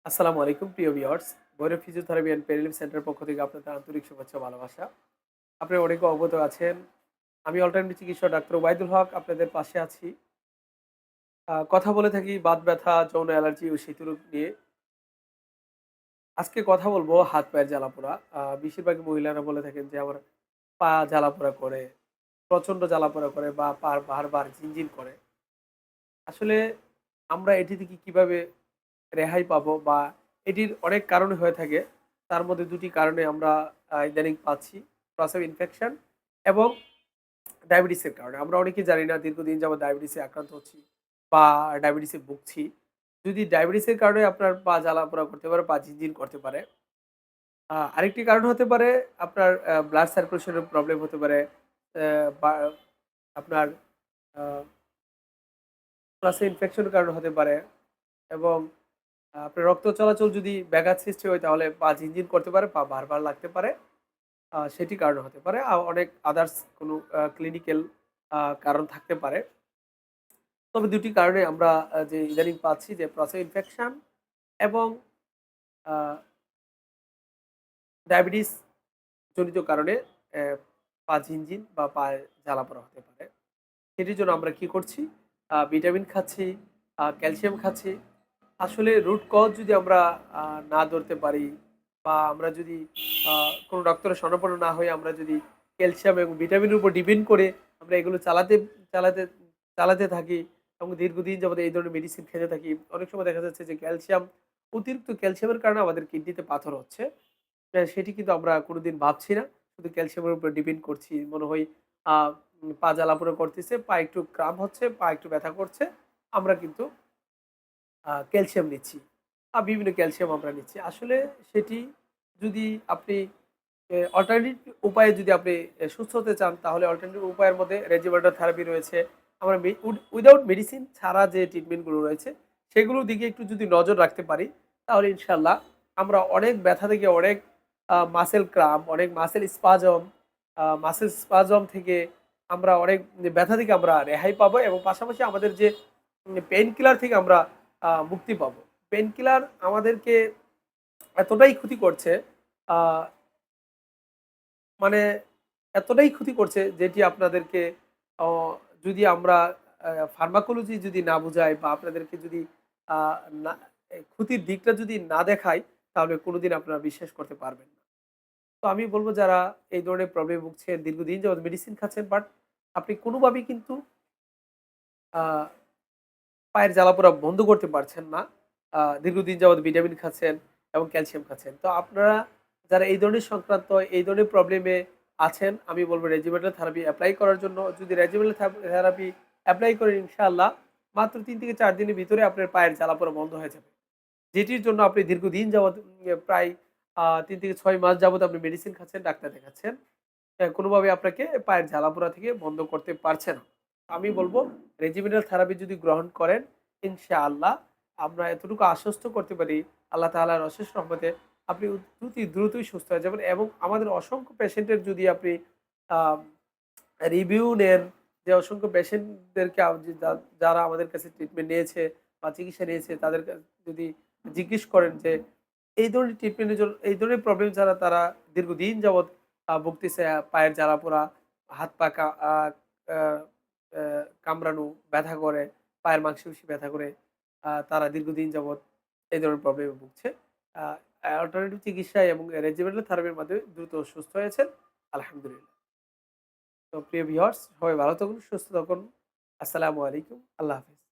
আসসালামু আলাইকুম প্রিয় ভিউয়ার্স। ভৈরব ফিজিওথেরাপি অ্যান্ড পেরিলিম সেন্টারের পক্ষ থেকে আপনাদের আন্তরিক শুভেচ্ছা ও ভালোবাসা। আপনারা অনেকে অবগত আছেন। আমি অল্টারনেটিভ চিকিৎসক ডাক্তার ওবায়দুল হক আপনাদের পাশে আছি। কথা বলে থাকি বাত ব্যথা, যৌন অ্যালার্জি ও শীতরোগ নিয়ে। আজকে কথা বলবো হাত পায়ের জ্বালাপোড়া। বেশিরভাগই মহিলারা বলে থাকেন যে আমার পা জ্বালাপোড়া করে, প্রচন্ড জ্বালাপোড়া করে বা পা বারবার ঝিনঝিন করে। আসলে আমরা এটি থেকে কিভাবে রেহাই পাবো বা এটির অনেক কারণ হয়ে থাকে। তার মধ্যে ২ টি কারণে আমরা ইদানিং পাচ্ছি। প্রস্রাব ইনফেকশন এবং ডায়াবেটিসের কারণে। আমরা অনেকেই জানি না দীর্ঘদিন যাবৎ ডায়াবেটিসে আক্রান্ত হচ্ছি বা ডায়াবেটিসে ভুগছি। যদি ডায়াবেটিসের কারণে আপনার পা জ্বালা-পোড়া করতে পারে, পা ঝিনঝিন করতে পারে। আরেকটি কারণ হতে পারে আপনার ব্লাড সার্কুলেশন এর প্রবলেম হতে পারে। বা আপনার আ প্রস্রাব ইনফেকশনের কারণে হতে পারে এবং আপনার রক্ত চলাচল যদি ব্যাঘাত সৃষ্টি হয় তাহলে পা ঝিনঝিন করতে পারে, পা ভার লাগতে পারে। সেটি কারণে হতে পারে। অনেক আদার্স কোনো ক্লিনিক্যাল কারণ থাকতে পারে। তবে ২ টি কারণে আমরা যে ইদানিং পাচ্ছি যে প্রস্রাব ইনফেকশন এবং আ ডায়াবেটিস জনিত কারণে অ্যা পা ঝিনঝিন বা পায়ে জ্বালা-পোড়া হতে পারে। সেটির জন্য আমরা কি করছি? ভিটামিন খাচ্ছি, ক্যালসিয়াম খাচ্ছি। আসলে রুট কজ যদি আমরা আ না ধরতে পারি বা আমরা যদি আ কোনো ডক্টরের শরণাপন্ন না হয়ে আমরা যদি ক্যালসিয়াম এবং ভিটামিনের উপর ডিপেন্ড করে আমরা এগুলো চালাতে চালাতে থাকি এবং দীর্ঘদিন যাবত এই ধরনের মেডিসিন খেতে থাকি। অনেক সময় দেখা যাচ্ছে যে অতিরিক্ত ক্যালসিয়ামের কারণে আমাদের কিডনিতে পাথর হচ্ছে। সেটি কিন্তু আমরা কোনোদিন ভাবছি না। শুধু ক্যালসিয়ামের উপর ডিপেন্ড করছি। মনে হয় আ পা জ্বালা-পোড়া করতেছে, পা একটু ক্রাম্প হচ্ছে, পা একটু ব্যথা করছে। আমরা কিন্তু ক্যালসিয়াম নিচ্ছি। বিভিন্ন ক্যালসিয়াম আমরা নিচ্ছি। আসলে সেটি যদি আপনি অল্টারনেটিভ উপায়ে যদি আপনি সুস্থ হতে চান তাহলে অল্টারনেটিভ উপায়ের মধ্যে রেজিমেন্টাল থেরাপি রয়েছে। আমরা উইথআউট মেডিসিন ছাড়া যে ট্রিটমেন্ট গুলো রয়েছে সেগুলোর দিকে একটু যদি নজর রাখতে পারি তাহলে ইনশাআল্লাহ আমরা অনেক ব্যথা থেকে অনেক মাসল ক্রাম্প, অনেক মাসেল স্পাজম থেকে আমরা অনেক ব্যথা থেকে আমরা রেহাই পাবো এবং পাশাপাশি আমাদের যে পেইন কিলার থেকে আমরা মুক্তি পাবো। পেইন কিলার আমাদেরকে এতটাই ক্ষতি করছে আ মানে এতটাই ক্ষতি করছে যেটি আপনাদেরকে অ যদি আমরা ফার্মাকোলজি যদি না বুঝাই বা আপনাদেরকে যদি আ না ক্ষতির দিকটা যদি না দেখাই তাহলে কোনদিন আপনারা বিশ্বাস করতে পারবেন না। তো আমি বলব যারা এই ধরনের প্রবলেমে ভুগছেন, দীর্ঘদিন যাবৎ মেডিসিন খাচ্ছেন বাট আপনি কোনভাবেই কিন্তু আ পায়ের জ্বালা-পোড়া বন্ধ করতে পারছেন না। দীর্ঘদিন যাবৎ ভিটামিন খাচ্ছেন এবং ক্যালসিয়াম খাচ্ছেন। তো আপনারা যারা এই ধরনের এই ধরনের প্রবলেমে আছেন, আমি বলব রেজিমেন্টাল থেরাপি এপ্লাই করার জন্য। যদি রেজিমেন্টাল থেরাপি এপ্লাই করেন ইনশাআল্লাহ মাত্র ৩ থেকে ৪ দিনের ভিতরে আপনার পায়ের জ্বালা-পোড়া বন্ধ হয়ে যাবে। যেটির জন্য আপনি দীর্ঘদিন যাবৎ প্রায় ৩ থেকে ৬ মাস যাবৎ আপনি মেডিসিন খাচ্ছেন, ডাক্তার দেখাচ্ছেন। কোনোভাবে আপনাকে পায়ের জ্বালা-পোড়া থেকে বন্ধ করতে পারছে না। আমি বলব রেজিমেন্টাল থেরাপি যদি গ্রহণ করেন, ইনশাআল্লাহ আমরা এতটুকু আশ্বস্ত করতে পারি আল্লাহ তাআলার অশেষ রহমতে আপনি অতি দ্রুতই সুস্থ হয়ে যাবেন এবং আমাদের অসংখ্য পেশেন্টের যদি আপনি আ রিভিউ নেন যে অসংখ্য পেশেন্টদেরকে যারা আমাদের কাছে ট্রিটমেন্ট নিয়েছে বা চিকিৎসা নিয়েছে তাদের যদি জিজ্ঞেস করেন যে এই ধরনের ট্রিটমেন্টের জন্য এই ধরনের প্রবলেম যারা তারা দীর্ঘদিন যাবৎ ভুগতেছে পায়ের জ্বালা-পোড়া, হাত পা কা আ আ আ কামড়ানো, ব্যথা করে, পায়ের মাংসপেশি ব্যথা করে তারা দীর্ঘদিন যাবৎ এই ধরনের প্রবলেমে ভুগছে। আ অল্টারনেটিভ চিকিৎসা এবং রেজিমেন্টাল থেরাপির মাধ্যমে দ্রুত সুস্থ হয়েছেন। আলহামদুলিল্লাহ। তো প্রিয় ভিউয়ার্স সবাই ভালো থাকুন, সুস্থ থাকুন। আসসালামু আলাইকুম। আল্লাহ হাফেজ।